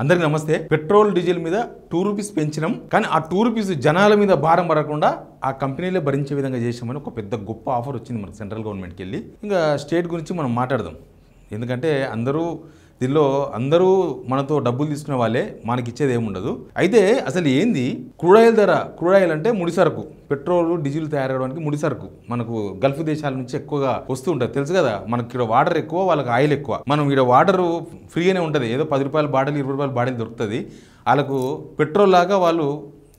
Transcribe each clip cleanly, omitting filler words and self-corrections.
అందరికీ నమస్తే. Petrol diesel మీద 2 రూపీస్ పెంచినాం, కానీ ఆ 2 రూపీస్ జనాల మీద భారం పడకుండా ఆ కంపెనీలే భరించే విధంగా చేసామని ఒక పెద్ద గొప్ప ఆఫర్ వచ్చింది మనకు సెంట్రల్ గవర్నమెంట్కి వెళ్ళి. ఇంకా స్టేట్ గురించి మనం మాట్లాడదాం, ఎందుకంటే దీనిలో అందరూ మనతో డబ్బులు తీసుకునే వాళ్ళే, మనకి ఇచ్చేది ఏముండదు. అయితే అసలు ఏంది క్రూడ్ ఆయిల్ ధర? క్రూడ్ ఆయిల్ అంటే ముడి సరుకు, పెట్రోల్ డీజిల్ తయారవడానికి ముడి సరుకు మనకు గల్ఫ్ దేశాల నుంచి ఎక్కువగా వస్తూ ఉంటుంది, తెలుసు కదా. మనకి ఇక్కడ వాటర్ ఎక్కువ, వాళ్ళకి ఆయిల్ ఎక్కువ. మనం ఇక్కడ వాటర్ ఫ్రీగానే ఉంటుంది, ఏదో 10 రూపాయల బాటిల్ 20 రూపాయల బాటిల్ దొరుకుతుంది. వాళ్ళకు పెట్రోల్ లాగా వాళ్ళు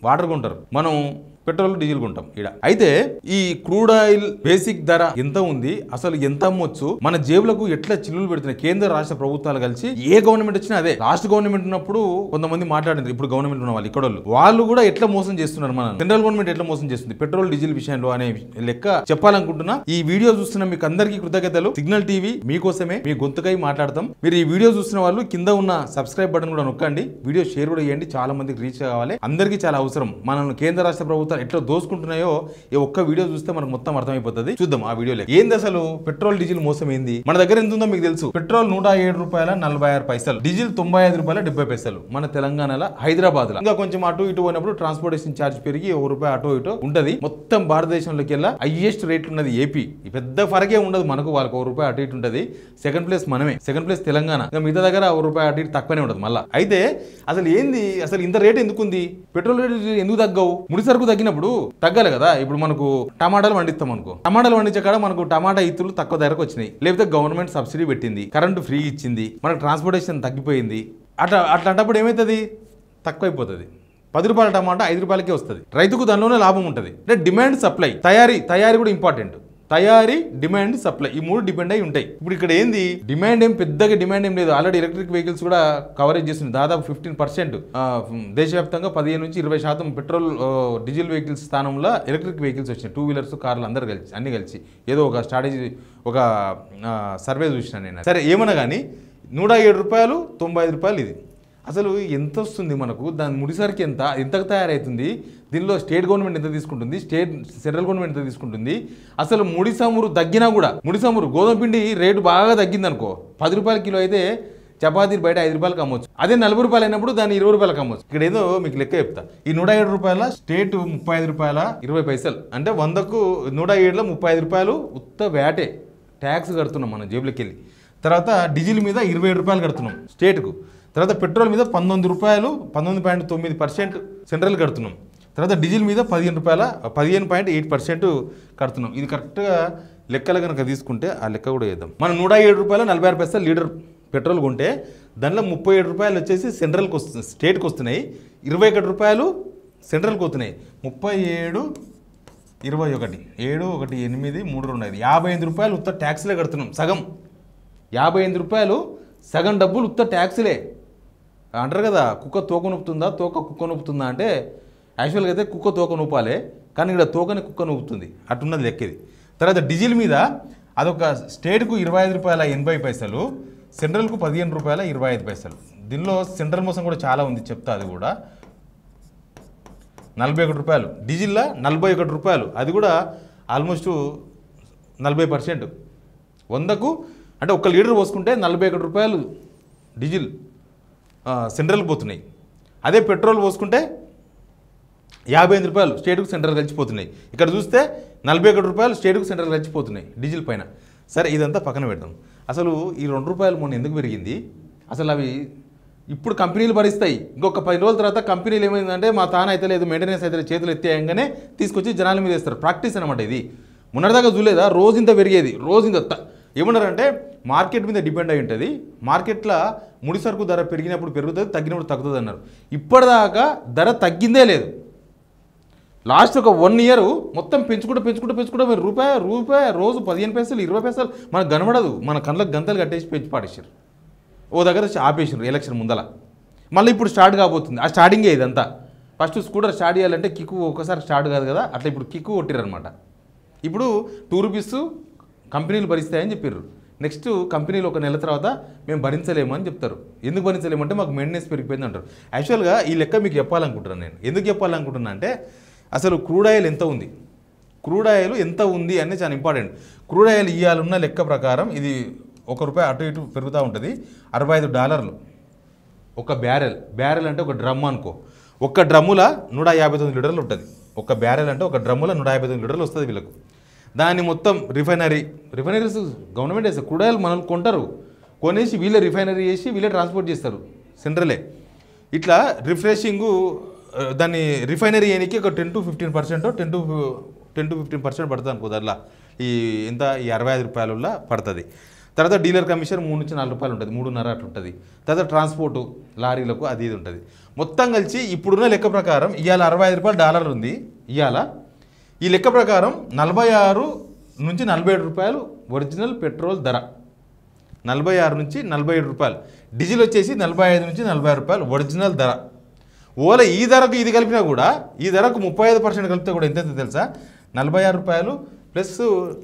వాటర్ కొంటారు, మనం పెట్రోల్ డీజిల్ కొంటాం ఇక్కడ. అయితే ఈ క్రూడ్ ఆయిల్ బేసిక్ ధర ఎంత ఉంది, అసలు ఎంత అమ్మొచ్చు, మన జేబులకు ఎట్లా చిల్లులు పెడుతున్నాయి కేంద్ర రాష్ట్ర ప్రభుత్వాలు కలిసి. ఏ గవర్నమెంట్ వచ్చినా అదే. లాస్ట్ గవర్నమెంట్ ఉన్నప్పుడు కొంతమంది మాట్లాడింది, ఇప్పుడు గవర్నమెంట్ ఉన్న వాళ్ళు ఇక్కడ వాళ్ళు కూడా ఎట్లా మోసం చేస్తున్నారు, మన సెంట్రల్ గవర్నమెంట్ ఎట్లా మోసం చేస్తుంది పెట్రోల్ డీజిల్ విషయంలో అనే లెక్క చెప్పాలనుకుంటున్నా. ఈ వీడియో చూస్తున్న మీకు అందరికీ కృతజ్ఞతలు. సిగ్నల్ టీవీ మీకోసమే, మీ గొంతుకై మాట్లాడతాం. మీరు ఈ వీడియో చూస్తున్న వాళ్ళు కింద ఉన్న సబ్స్క్రైబ్ బటన్ కూడా నొక్కండి, వీడియో షేర్ కూడా చేయండి, చాలా మందికి రీచ్ కావాలి. అందరికీ చాలా అవసరం. మనం కేంద్ర రాష్ట్ర ప్రభుత్వం ఎట్లా దోసుకుంటున్నాయో ఈ ఒక్క వీడియో చూస్తే మనకు మొత్తం అర్థమైపోతుంది. చూద్దాం ఆ వీడియోలో ఏంది అసలు పెట్రోల్ డీజిల్ మోసం ఏంది. మన దగ్గర ఎంత ఉందో మీకు తెలుసు. పెట్రోల్ 107 రూపాయల 46 పైసలు, డీజిల్ 95 రూపాయల 70 పైసలు మన తెలంగాణలో, హైదరాబాద్ లో. ఇంకా కొంచెం అటు ఇటు పోయినప్పుడు ట్రాన్స్పోర్టేషన్ ఛార్జ్ పెరిగి 1 రూపాయి అటు ఇటు ఉంటది. మొత్తం భారతదేశంలోకి వెళ్ళా హైయెస్ట్ రేట్లు ఉన్నది ఏపీ. పెద్ద ఫరకే ఉండదు మనకు, వాళ్ళకి 1 రూపాయి అటు ఇటు ఉంటది. సెకండ్ ప్లేస్ మనమే, సెకండ్ ప్లేస్ తెలంగాణ. ఇంకా మిగతా దగ్గర 1 రూపాయి అటు ఇటు తక్కువనే ఉండదు మళ్ళీ. అయితే అసలు ఏంది, అసలు ఇంత రేట్ ఎందుకు ఉంది, పెట్రోల్ రేట్ ఎందుకు తగ్గవు? ముడి సరుకు తగ్గినప్పుడు తగ్గాలి కదా. ఇప్పుడు మనకు టమాటాలు పండిస్తాం అనుకో, టమాటాలు పండించే కాడ మనకు టమాటా ఇత్తులు తక్కువ ధరకు వచ్చినాయి, లేకపోతే గవర్నమెంట్ సబ్సిడీ పెట్టింది, కరెంటు ఫ్రీ ఇచ్చింది, మనకు ట్రాన్స్పోర్టేషన్ తగ్గిపోయింది. అట్లాంటప్పుడు ఏమవుతుంది, తక్కువైపోతుంది. 10 రూపాయల టమాటా 5 రూపాయలకే వస్తుంది. రైతుకు దానిలోనే లాభం ఉంటుంది. అంటే డిమాండ్ సప్లై, తయారీ కూడా ఇంపార్టెంట్. తయారీ, డిమాండ్, సప్లై, ఈ 3 డిపెండ్ అయి ఉంటాయి. ఇప్పుడు ఇక్కడ ఏంది, డిమాండ్ పెద్దగా డిమాండ్ ఏం లేదు. ఆల్రెడీ ఎలక్ట్రిక్ వెహికల్స్ కూడా కవరేజ్ చేస్తుంది. దాదాపు 15% దేశవ్యాప్తంగా 15 నుంచి 20% పెట్రోల్ డీజిల్ వెహికల్స్ స్థానంలో ఎలక్ట్రిక్ వెహికల్స్ వచ్చినాయి. 2 వీలర్స్, కార్లు అందరు కలిసి, అన్ని కలిసి ఏదో ఒక స్ట్రాటజీ, ఒక సర్వే చూసినా నేను. సరే ఏమన్నా కానీ 107 రూపాయలు 95 రూపాయలు ఇది. అసలు ఎంత వస్తుంది మనకు, దాని ముడిసరికి ఎంతకు తయారవుతుంది, దీనిలో స్టేట్ గవర్నమెంట్ ఎంత తీసుకుంటుంది, సెంట్రల్ గవర్నమెంట్ ఎంత తీసుకుంటుంది. అసలు ముడి చమురు తగ్గినా కూడా, ముడి చమురు గోధుమ పిండి రేటు బాగా తగ్గింది అనుకో, 10 రూపాయల కిలో అయితే చపాతీలు బయట 5 రూపాయలకు అమ్మొచ్చు. అదే 40 రూపాయలు అయినప్పుడు దాన్ని 20 రూపాయలకు అమ్మొచ్చు. ఇక్కడ ఏదో మీకు లెక్క చెప్తా. ఈ 107 రూపాయల స్టేట్ 35 రూపాయల 20 పైసలు, అంటే 100కు 107లో 35 రూపాయలు ఉత్త వేటే ట్యాక్స్ కడుతున్నాం మనం జేబులోకి వెళ్ళి. తర్వాత డీజిల్ మీద 27 రూపాయలు కడుతున్నాం స్టేట్కు. తర్వాత పెట్రోల్ మీద 19 రూపాయలు 19.9% సెంట్రల్ కడుతున్నాం. తర్వాత డీజిల్ మీద 15.8% కడుతున్నాం. ఇది కరెక్ట్గా లెక్కలు కనుక తీసుకుంటే ఆ లెక్క కూడా వేద్దాం. మనం 107 రూపాయలు 46 పైసలు లీటర్ పెట్రోల్ కొంటే దానిలో 37 రూపాయలు వచ్చేసి సెంట్రల్కి వస్తుంది, స్టేట్కి వస్తున్నాయి. 21 రూపాయలు సెంట్రల్కి వస్తున్నాయి. 37, 21, 7, 1, 8, 3, 2, 5, 55 రూపాయలు ఉత్త ట్యాక్స్లే కడుతున్నాం. సగం 55 రూపాయలు, సగం డబ్బులు ఉత్త ట్యాక్స్లే. అంటారు కదా, కుక్క తోక నొప్పుతుందా, తోక కుక్క నొప్పుతుందా అంటే, యాక్చువల్గా అయితే కుక్క తోక నొప్పాలే, కానీ ఇక్కడ తోకని కుక్క నొప్పుతుంది, అట్టున్నది లెక్కేది. తర్వాత డీజిల్ మీద అదొక స్టేట్కు 25 రూపాయల 80 పైసలు, సెంట్రల్కు 15 రూపాయల 25 పైసలు. దీనిలో సెంట్రల్ మోసం కూడా చాలా ఉంది, చెప్తా. అది కూడా 41 రూపాయలు డీజిల్లో, 41 రూపాయలు, అది కూడా ఆల్మోస్ట్ 40%. 100కు అంటే 1 లీటర్ పోసుకుంటే 41 రూపాయలు డీజిల్ సెంట్రల్కి పోతున్నాయి. అదే పెట్రోల్ పోసుకుంటే 58 రూపాయలు స్టేట్కు సెంట్రల్ కలిసిపోతున్నాయి. ఇక్కడ చూస్తే 41 రూపాయలు స్టేట్కు సెంట్రల్ కలిసిపోతున్నాయి డీజిల్ పైన. సరే ఇదంతా పక్కన పెడదాం. అసలు ఈ 2 రూపాయలు మొన్న ఎందుకు పెరిగింది, అసలు అవి ఇప్పుడు కంపెనీలు భరిస్తాయి. ఇంకొక 10 రోజుల తర్వాత కంపెనీలు ఏమైందంటే, మా తాన అయితే లేదు, మెయింటెనెన్స్ అయితే చేతులు ఎత్తేయంగానే తీసుకొచ్చి జనాల మీద వేస్తారు. ప్రాక్టీస్ అనమాట ఇది. మొన్నటిదాకా చూలేదా, రోజు ఇంత పెరిగేది, రోజు ఇంత. ఏమన్నారంటే మార్కెట్ మీద డిపెండ్ అయి ఉంటుంది, మార్కెట్లో ముడి సరుకు ధర పెరిగినప్పుడు పెరుగుతుంది, తగ్గినప్పుడు తగ్గుతుంది అన్నారు. ఇప్పటిదాకా ధర తగ్గిందే లేదు. లాస్ట్ ఒక 1 ఇయర్ మొత్తం పెంచుకుంటూ మీరు రూపాయి రోజు 15 పైసలు 20 పైసలు మనకు కనబడదు, మన కళ్ళకు గంతలు కట్టేసి పెంచి పాడేసారు. ఓ దగ్గర ఆపేసారు ఎలక్షన్ ముందల. మళ్ళీ ఇప్పుడు స్టార్ట్ కాబోతుంది. ఆ స్టార్టింగే ఇదంతా. ఫస్ట్ స్కూటర్ స్టార్ట్ చేయాలంటే కిక్కు ఒకసారి స్టార్ట్ కాదు కదా, అట్లా ఇప్పుడు కిక్కు కొట్టిరనమాట. ఇప్పుడు 2 రూపీస్ కంపెనీలు భరిస్తాయని చెప్పారు. నెక్స్ట్ కంపెనీలు ఒక నెల తర్వాత మేము భరించలేము అని చెప్తారు. ఎందుకు భరించలేమంటే మాకు మెయింటెనెన్స్ పెరిగిపోయింది అంటారు. యాక్చువల్గా ఈ లెక్క మీకు చెప్పాలనుకుంటున్నాను నేను. ఎందుకు చెప్పాలనుకుంటున్నా అంటే, అసలు క్రూడ్ ఆయిల్ ఎంత ఉంది, క్రూడ్ ఆయిల్ ఎంత ఉంది అనేది చాలా ఇంపార్టెంట్. క్రూడ్ ఆయిల్ ఇవ్వాలన్న లెక్క ప్రకారం ఇది 1 రూపాయి అటు ఇటు పెరుగుతూ ఉంటుంది. $65 ఒక బ్యారెల్ అంటే ఒక డ్రమ్ అనుకో, ఒక డ్రమ్ముల 159 లీటర్లు ఉంటుంది. ఒక బ్యారెల్ అంటే ఒక డ్రమ్ముల 159 లీటర్లు వస్తుంది వీళ్ళకు. దాన్ని మొత్తం రిఫైనరీస్ గవర్నమెంట్ వేస్తారు, క్రూడాయిల్ మనల్ని కొంటారు, కొనేసి వీళ్ళే రిఫైనరీ చేసి వీళ్ళే ట్రాన్స్పోర్ట్ చేస్తారు సెంట్రలే. ఇట్లా రిఫ్రెషింగు దాన్ని రిఫైనరీ అయ్యడానికి ఒక 10 to 15% 10 to 15% పడుతుంది అనుకో. దాంట్లో ఈ ఎంత ఈ 65 రూపాయల పడుతుంది. తర్వాత డీలర్ కమిషన్ 3 నుంచి 4 రూపాయలు ఉంటుంది, 3.5 అట్లా ఉంటుంది. తర్వాత ట్రాన్స్పోర్టు లారీలకు అది ఇది ఉంటుంది. మొత్తం కలిసి ఇప్పుడున్న లెక్క ప్రకారం ఇవాళ 65 రూపాయలు డాలర్ ఉంది. ఇవాళ ఈ లెక్క ప్రకారం 46 నుంచి 47 రూపాయలు ఒరిజినల్ పెట్రోల్ ధర, 46 నుంచి 47 రూపాయలు. డీజిల్ వచ్చేసి 45 నుంచి 46 రూపాయలు ఒరిజినల్ ధర. ఓలా ఈ ధరకు ఇది కలిపినా కూడా, ఈ ధరకు 35% కలిపితే కూడా ఎంత తెలుసా? 46 రూపాయలు ప్లస్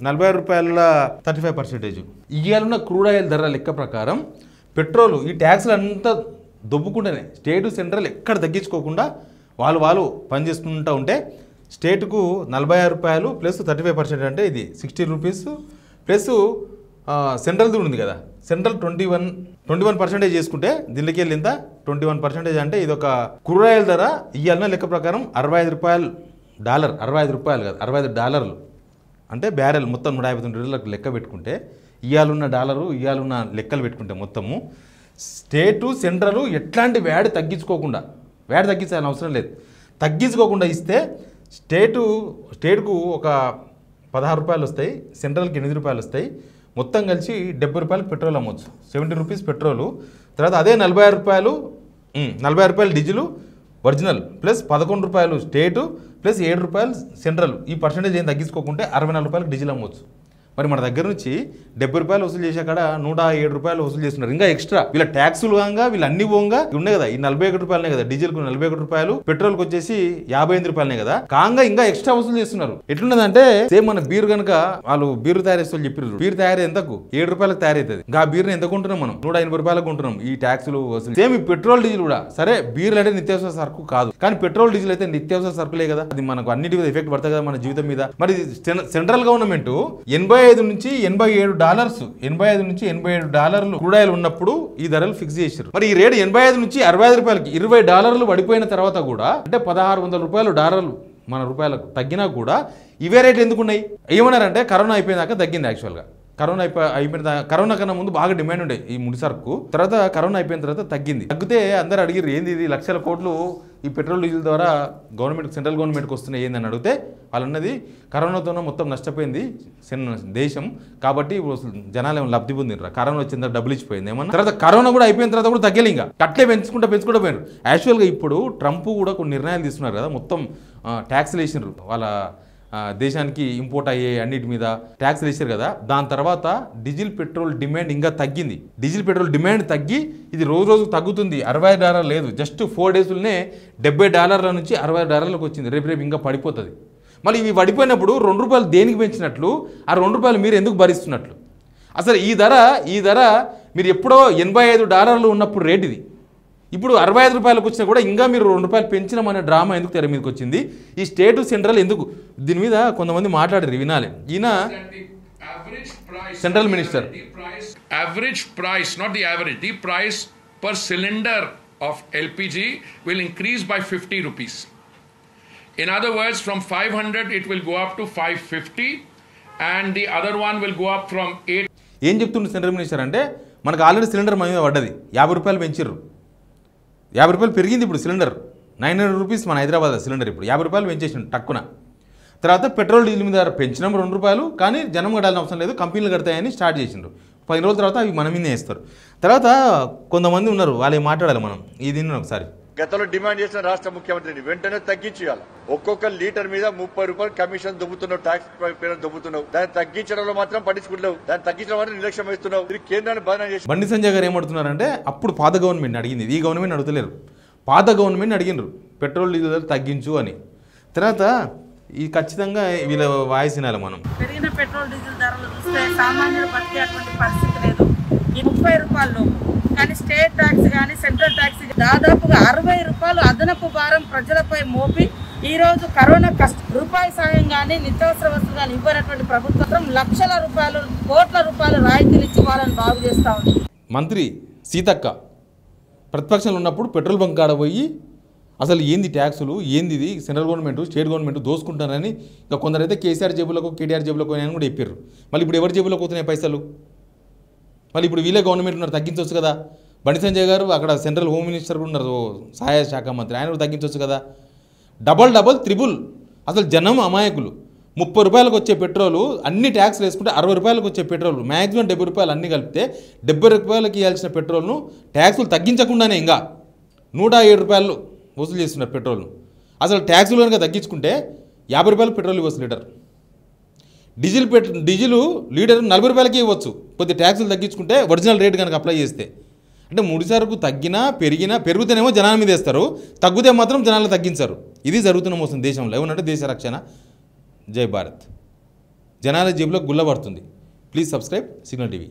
46 రూపాయల 35%. ఇవాళ క్రూడ్ ఆయిల్ ధర లెక్క ప్రకారం పెట్రోలు ఈ ట్యాక్స్లు అంతా దొబ్బుకుంటేనే స్టేటు సెంట్రల్ ఎక్కడ తగ్గించుకోకుండా వాళ్ళు పనిచేసుకుంటూ ఉంటే స్టేట్కు 46 రూపాయలు ప్లస్ 35% అంటే ఇది 60 రూపీస్ ప్లస్ సెంట్రల్ది ఉంది కదా, సెంట్రల్ 21% చేసుకుంటే దీనికి వెళ్ళి ఎంత 21% అంటే ఇది ఒక క్రూడ్ ఆయిల్ ధర ఇవాళ లెక్క ప్రకారం 65 రూపాయలు డాలర్, 65 రూపాయలు కాదు 65 డాలర్లు అంటే బ్యారెల్ మొత్తం 159 డాలర్లకు లెక్క పెట్టుకుంటే ఇవాళున్న డాలరు ఇవాళున్న లెక్కలు పెట్టుకుంటే మొత్తము స్టేటు సెంట్రల్ ఎట్లాంటి వ్యాడ్ తగ్గించుకోకుండా, వ్యాడ్ తగ్గించాలని అవసరం లేదు, తగ్గించుకోకుండా ఇస్తే స్టేట్కు ఒక 16 రూపాయలు వస్తాయి, సెంట్రల్కి 8 రూపాయలు వస్తాయి. మొత్తం కలిసి 70 రూపాయలు పెట్రోల్ అమ్మవచ్చు, 70 రూపీస్ పెట్రోలు. తర్వాత అదే 46 రూపాయలు డీజిల్ ఒరిజినల్ ప్లస్ 11 రూపాయలు స్టేటు ప్లస్ 7 రూపాయలు సెంట్రల్. ఈ పర్సెంటేజ్ ఏం తగ్గించుకోకుంటే 64 రూపాయలకు డీజిల్ అమ్మవచ్చు. మరి మన దగ్గర నుంచి 70 రూపాయలు వసూలు చేసే కాడ 107 రూపాయలు వసూలు చేస్తున్నారు. ఇంకా ఎక్స్ట్రా వీళ్ళ ట్యాక్సులు కాగా వీళ్ళు అన్ని పోగా ఉన్నాయి కదా, ఈ 41 రూపాయలనే కదా డీజిల్కు 41 రూపాయలు, పెట్రోల్కి వచ్చేసి 58 రూపాయలనే కదా, కాగా ఇంకా ఎక్స్ట్రా వసూలు చేస్తున్నారు. ఎట్లున్నదంటే సేమ్ మన బీర్ కనుక వాళ్ళు బీర్ తయారు చేస్తే చెప్పారు, బీర్ తయారు ఎంతకు 7 రూపాయలకు తయారవుతుంది, ఇంకా బీర్ని ఎంత కొంటున్నాం మనం 180 రూపాయలకు కొంటున్నాం. ఈ ట్యాక్సులు వసూలు సేమ్ ఈ పెట్రోల్ డీజిల్ కూడా సరే, బీర్లు అంటే నిత్యావసర సరుకు కాదు, కానీ పెట్రోల్ డీజిల్ అయితే నిత్యావసర సరుకులే కదా, అది మనకు అన్నిటి మీద ఎఫెక్ట్ పడుతుంది కదా మన జీవితం మీద. మరి సెంట్రల్ గవర్నమెంట్ 85 నుంచి 87 డాలర్స్, 85 నుంచి 87 డాలర్లు క్రూడ్ ఆయిల్ ఉన్నప్పుడు ఈ ధరలు ఫిక్స్ చేశారు. మరి ఈ రేటు 85 నుంచి 65 రూపాయలకి 20 డాలర్లు పడిపోయిన తర్వాత కూడా అంటే 1600 రూపాయలు డాలర్లు మన రూపాయలకు తగ్గినా కూడా ఇవే రేట్లు ఎందుకు ఉన్నాయి? ఏమన్నారంటే కరోనా అయిపోయినాక తగ్గింది. యాక్చువల్గా కరోనా కన్నా ముందు బాగా డిమాండ్ ఉండే ఈ ముడి సరుకు, తర్వాత కరోనా అయిపోయిన తర్వాత తగ్గింది. తగ్గితే అందరు అడిగిరు ఏంది ఇది లక్షల కోట్లు ఈ పెట్రోల్ డీజిల్ ద్వారా గవర్నమెంట్ సెంట్రల్ గవర్నమెంట్కి వస్తున్నాయి ఏందని అడిగితే వాళ్ళు అన్నది కరోనాతోనే మొత్తం నష్టపోయింది దేశం, కాబట్టి జనాలు ఏమైనా లబ్ధి పొందినరా, కరోనా వచ్చిన తర్వాత డబ్బులు ఇచ్చిపోయింది ఏమన్నా. తర్వాత కరోనా కూడా అయిపోయిన తర్వాత కూడా తగ్గలే, ఇంకా కట్లే పెంచుకుంటూ పోయినారు. యాక్చువల్గా ఇప్పుడు ట్రంప్ కూడా కొన్ని నిర్ణయాలు తీసుకున్నారు కదా, మొత్తం ట్యాక్స్లు వేసినారు వాళ్ళ దేశానికి ఇంపోర్ట్ అయ్యే అన్నిటి మీద ట్యాక్స్లు వేసారు కదా. దాని తర్వాత డీజిల్ పెట్రోల్ డిమాండ్ ఇంకా తగ్గింది. డీజిల్ పెట్రోల్ డిమాండ్ తగ్గి ఇది రోజు తగ్గుతుంది. 60 డాలర్లు లేదు, జస్ట్ 4 డేస్లోనే 70 డాలర్ల నుంచి 60 డాలర్లకు వచ్చింది. రేపు ఇంకా పడిపోతుంది. మళ్ళీ ఇవి పడిపోయినప్పుడు 2 రూపాయలు దేనికి పెంచినట్లు, ఆ 2 రూపాయలు మీరు ఎందుకు భరిస్తున్నట్లు? అసలు ఈ ధర మీరు ఎప్పుడో 85 డాలర్లు ఉన్నప్పుడు రేట్ ఇది, ఇప్పుడు 65 రూపాయలకు వచ్చినా కూడా ఇంకా మీరు 2 రూపాయలు పెంచినామనే డ్రామా ఎందుకు తెర మీదకి వచ్చింది? ఈ స్టేట్ సెంట్రల్ ఎందుకు? దీని మీద కొంతమంది మాట్లాడారు, వినాలి. ఈయన central minister. Average price, not the average, the price per cylinder of LPG will increase by 50 rupees. In other words, from 500 it will go up to 550 and the other one will go up from 8. ఏం చెప్తుంది central minister అంటే మనకు already cylinder మన మీద పడ్డది, 50 రూపాయలు పెంచారు, 50 రూపాయలు పెరిగింది. ఇప్పుడు సిలిండర్ 900 రూపీస్ మన హైదరాబాద్ సిలిండర్ ఇప్పుడు 50 రూపాయలు పెంచేసిండు టక్కున. తర్వాత పెట్రోల్ డీజిల్ మీద పెంచినాం 2 రూపాయలు, కానీ జనం కట్టాల్సిన అవసరం లేదు, కంపెనీలు కడతాయని స్టార్ట్ చేసిండ్రు. 10 రోజుల తర్వాత అవి మన మీదే వేస్తారు. తర్వాత కొంతమంది ఉన్నారు, వాళ్ళు మాట్లాడాలి మనం ఇది ఒకసారి. గతంలో డిమాండ్ చేసిన రాష్ట్ర ముఖ్యమంత్రిని వెంటనే తగ్గించేయాలి. ఒక్కొక్క లీటర్ మీద 30 రూపాయలు కమిషన్ దొబ్బుతున్నావు, ట్యాక్స్ పేరు దొబ్బుతున్నావు. దాన్ని తగ్గించడంలో మాత్రం పట్టించుకుంటావు, దాన్ని తగ్గించడం మాత్రం నిర్లక్ష్యం వేస్తున్నావు. ఇది కేంద్రాన్ని బాధ చేసి బండి సంజయ్ గారు ఏమడుతున్నారంటే అప్పుడు పాత గవర్నమెంట్ అడిగింది, ఈ గవర్నమెంట్ అడుగుతలేరు, పాత గవర్నమెంట్ అడిగినారు పెట్రోల్ డీజిల్ తగ్గించు అని. తర్వాత ఈ ఖచ్చితంగా వీళ్ళ వాయిస్ వినాలి మనం. పెరిగిన పెట్రోల్ డీజిల్ ధరలు చూస్తే సామాన్యులు బతికేటువంటి పరిస్థితి లేదు. ఈ 30 రూపాయలు కానీ స్టేట్ ట్యాక్స్ కానీ సెంట్రల్ ట్యాక్స్ దాదాపుగా 60 రూపాయలు అదనపు భారం ప్రజలపై మోపి ఈ రోజు కరోనా రూపాయి సాయం కానీ నిత్యావసర వస్తువులు కానీ ఇవ్వనటువంటి ప్రభుత్వం లక్షల రూపాయలు, కోట్ల రూపాయలు రాయితీలు ఇచ్చి వాళ్ళని బాగు చేస్తా ఉంది. మంత్రి సీతక్క ప్రతిపక్షంలో ఉన్నప్పుడు పెట్రోల్ బంక్ కాడ పోయి అసలు ఏంది ట్యాక్సులు, ఏంది ఇది సెంట్రల్ గవర్నమెంట్ స్టేట్ గవర్నమెంట్ దోసుకుంటారని ఇంకా కొందరైతే కేసీఆర్ జేబులకు కేటీఆర్ జేబులకు పోయినాయని కూడా చెప్పారు. మళ్ళీ ఇప్పుడు ఎవరి జేబులోకి పోతున్నాయి పైసలు? మళ్ళీ ఇప్పుడు వీళ్ళే గవర్నమెంట్ ఉన్నారు, తగ్గించవచ్చు కదా. బండి సంజయ్ గారు అక్కడ సెంట్రల్ హోమ్ మినిస్టర్ కూడా ఉన్నారు, సహాయ శాఖ మంత్రి, ఆయన కూడా తగ్గించవచ్చు కదా. Double triple. అసలు జనం అమాయకులు. 30 రూపాయలకు వచ్చే పెట్రోలు అన్ని ట్యాక్స్లు వేసుకుంటే 60 రూపాయలకు వచ్చే పెట్రోల్ మ్యాక్సిమం 70 రూపాయలు అన్నీ కలిపితే 70 రూపాయలకి ఇవ్వాల్సిన పెట్రోల్ను ట్యాక్సులు తగ్గించకుండానే ఇంకా 107 రూపాయలు వసూలు చేస్తున్నారు పెట్రోల్ను. అసలు ట్యాక్సులు కనుక తగ్గించుకుంటే 50 రూపాయలు పెట్రోల్ ఇవ్వచ్చు లీటర్. డీజిల్ లీటర్ 40 రూపాయలకి ఇవ్వచ్చు కొద్ది ట్యాక్సులు తగ్గించుకుంటే, ఒరిజినల్ రేట్ కనుక అప్లై చేస్తే. అంటే ముడి సరుకు తగ్గినా పెరుగుతేనేమో జనాల మీద వేస్తారు, తగ్గితే మాత్రం జనాలు తగ్గించారు. ఇది జరుగుతున్న మోసం దేశంలో. ఏమనంటే దేశ రక్షణ, జై భారత్. జనాల జేబులో గుల్ల పడుతుంది. Please subscribe signal TV.